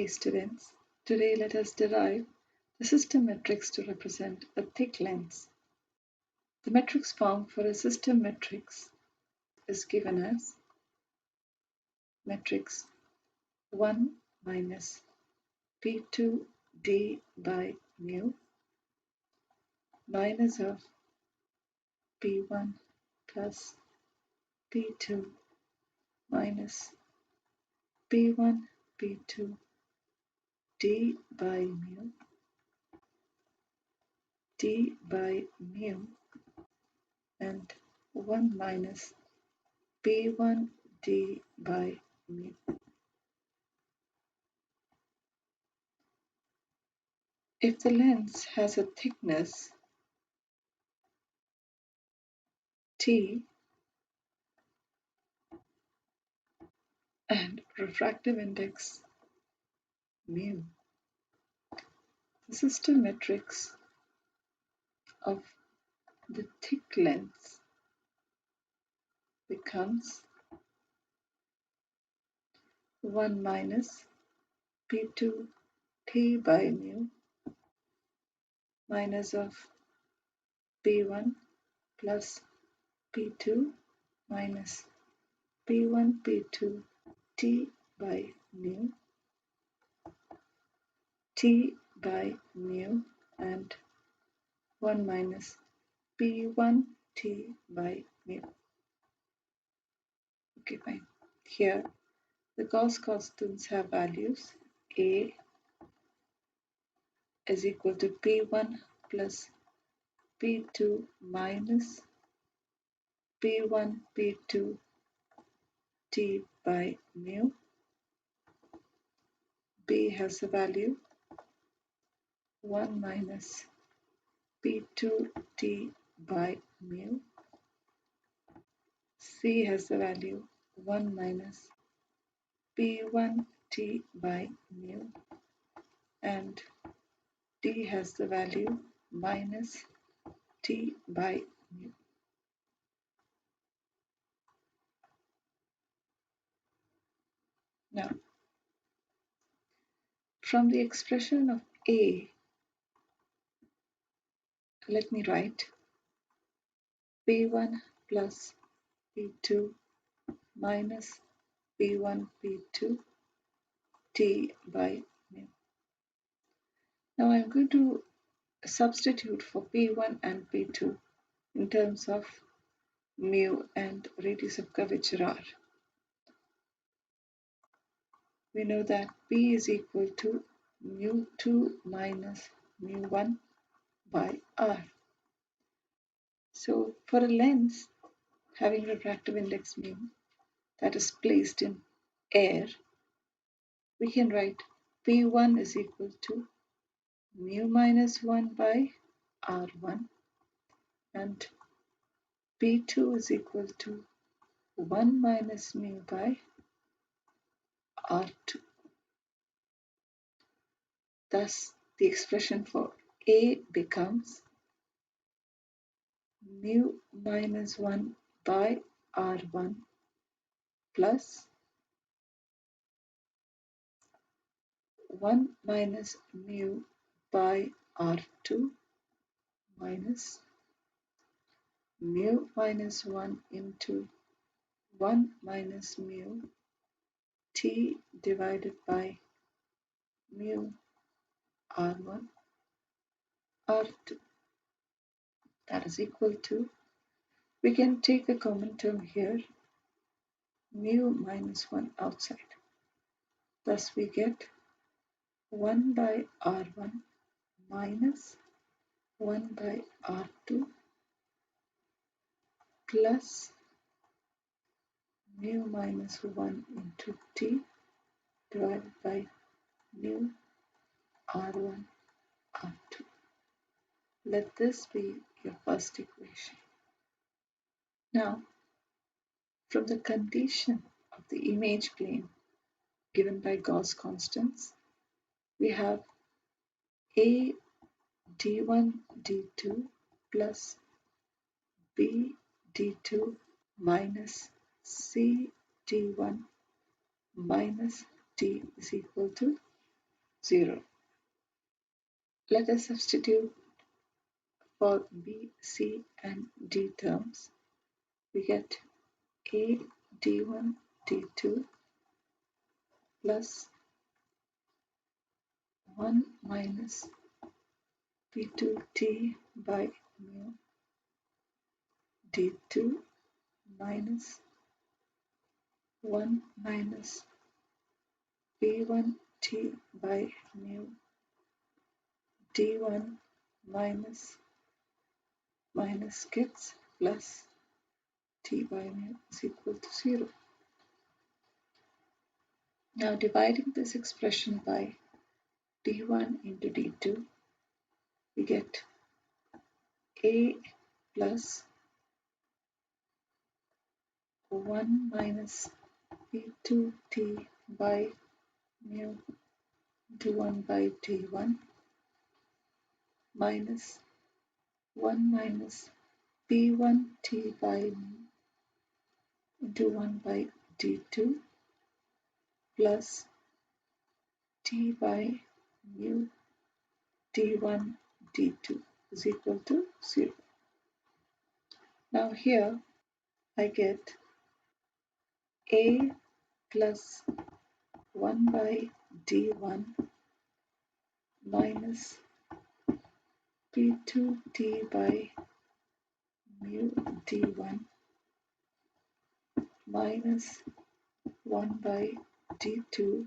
Hey students, today let us derive the system matrix to represent a thick lens. The matrix form for a system matrix is given as matrix 1 minus P2 D by mu minus of P1 plus P2 minus P1 P2 D by mu D by mu and 1 minus P1 D by mu. If the lens has a thickness T and refractive index mu, the system matrix of the thick lens becomes 1 minus P2 T by mu minus of P1 plus P2 minus P1 P2 T by mu T by mu and 1 minus P1 T by mu. Okay, fine. Here the Gauss constants have values. A is equal to P1 plus P2 minus P1 P2 T by mu. B has the value 1 minus P2 T by mu. C has the value 1 minus P1 T by mu and D has the value minus T by mu. Now, from the expression of A, let me write P1 plus P2 minus P1 P2 T by mu. Now I'm going to substitute for P1 and P2 in terms of mu and radius of curvature r. We know that P is equal to mu2 minus mu1 by r. So for a lens having refractive index mu that is placed in air, we can write P1 is equal to mu minus 1 by r1 and P2 is equal to 1 minus mu by r2. Thus, the expression for A becomes mu minus 1 by r1 plus 1 minus mu by r2 minus mu minus 1 into 1 minus mu T divided by mu r1 r2. That is equal to, we can take a common term here, mu minus 1 outside. Thus we get 1 by r1 minus 1 by r2 plus mu minus 1 into t divided by mu r1 r2. Let this be your first equation. Now, from the condition of the image plane given by Gauss constants, we have A d1 d2 plus B d2 minus C d1 minus D is equal to 0. Let us substitute for B, C and D terms. We get A d1 d2 plus 1 minus p2t by mu d2 minus 1 minus p1t by mu d1 minus gets plus t by mu is equal to 0. Now dividing this expression by d1 into d2, we get a plus 1 minus p2t by mu d1 by d1 minus 1 minus p1t by mu into 1 by d2 plus t by mu d1 d2 is equal to 0. Now here I get a plus 1 by d1 minus p2t by mu d1 minus 1 by d2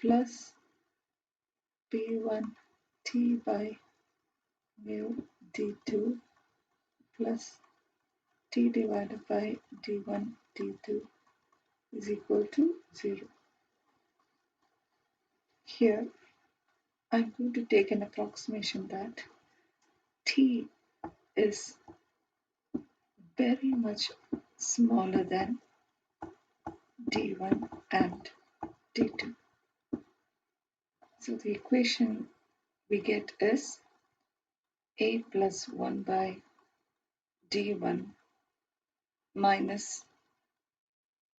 plus p1t by mu d2 plus t divided by d1 d2 is equal to 0. Here I'm going to take an approximation that t is very much smaller than d1 and d2. So the equation we get is a plus 1 by d1 minus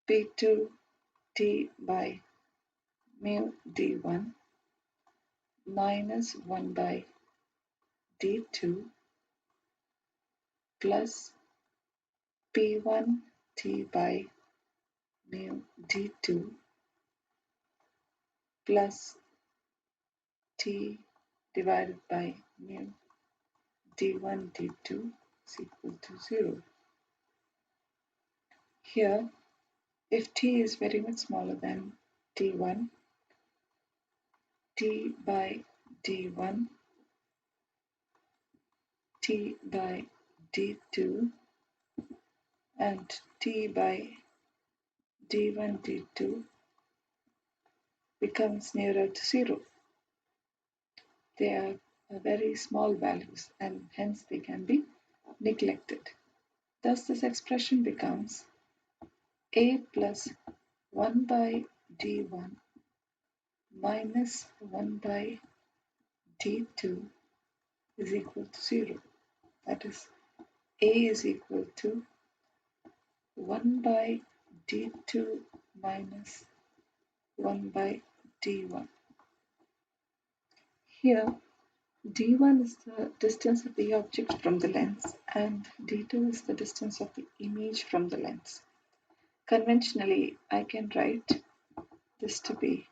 p2t by mu d1 minus 1 by d2 plus p1t by mu d2 plus t divided by mu d1 d2 is equal to 0. Here, if t is very much smaller than d1, t by d1, t by d2 and t by d1 d2 becomes nearer to 0. They are very small values and hence they can be neglected. Thus this expression becomes a plus 1 by d1 minus 1 by d2 is equal to 0. That is, a is equal to 1 by d2 minus 1 by d1. Here, d1 is the distance of the object from the lens and d2 is the distance of the image from the lens. Conventionally, I can write this to be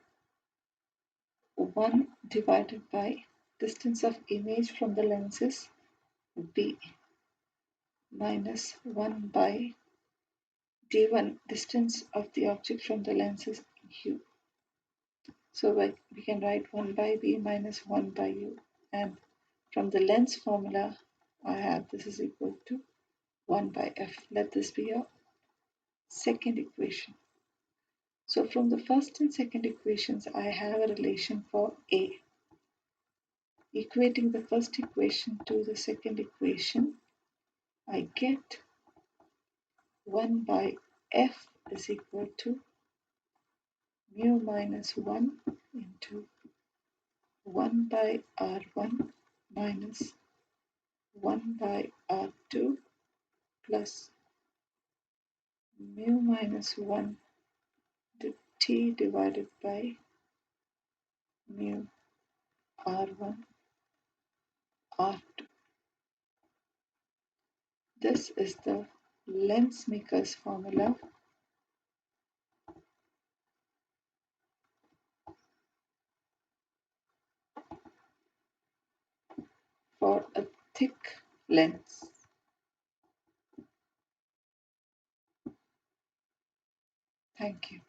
1 divided by distance of image from the lens is b minus 1 by d1 distance of the object from the lens is u. So we can write 1 by b minus 1 by u, and from the lens formula I have this is equal to 1 by f. Let this be a second equation. So from the first and second equations I have a relation for a. Equating the first equation to the second equation, I get 1 by f is equal to mu minus 1 into 1 by r1 minus 1 by r2 plus mu minus 1 to t divided by mu R1 R2. This is the lensmaker's formula for a thick lens. Thank you.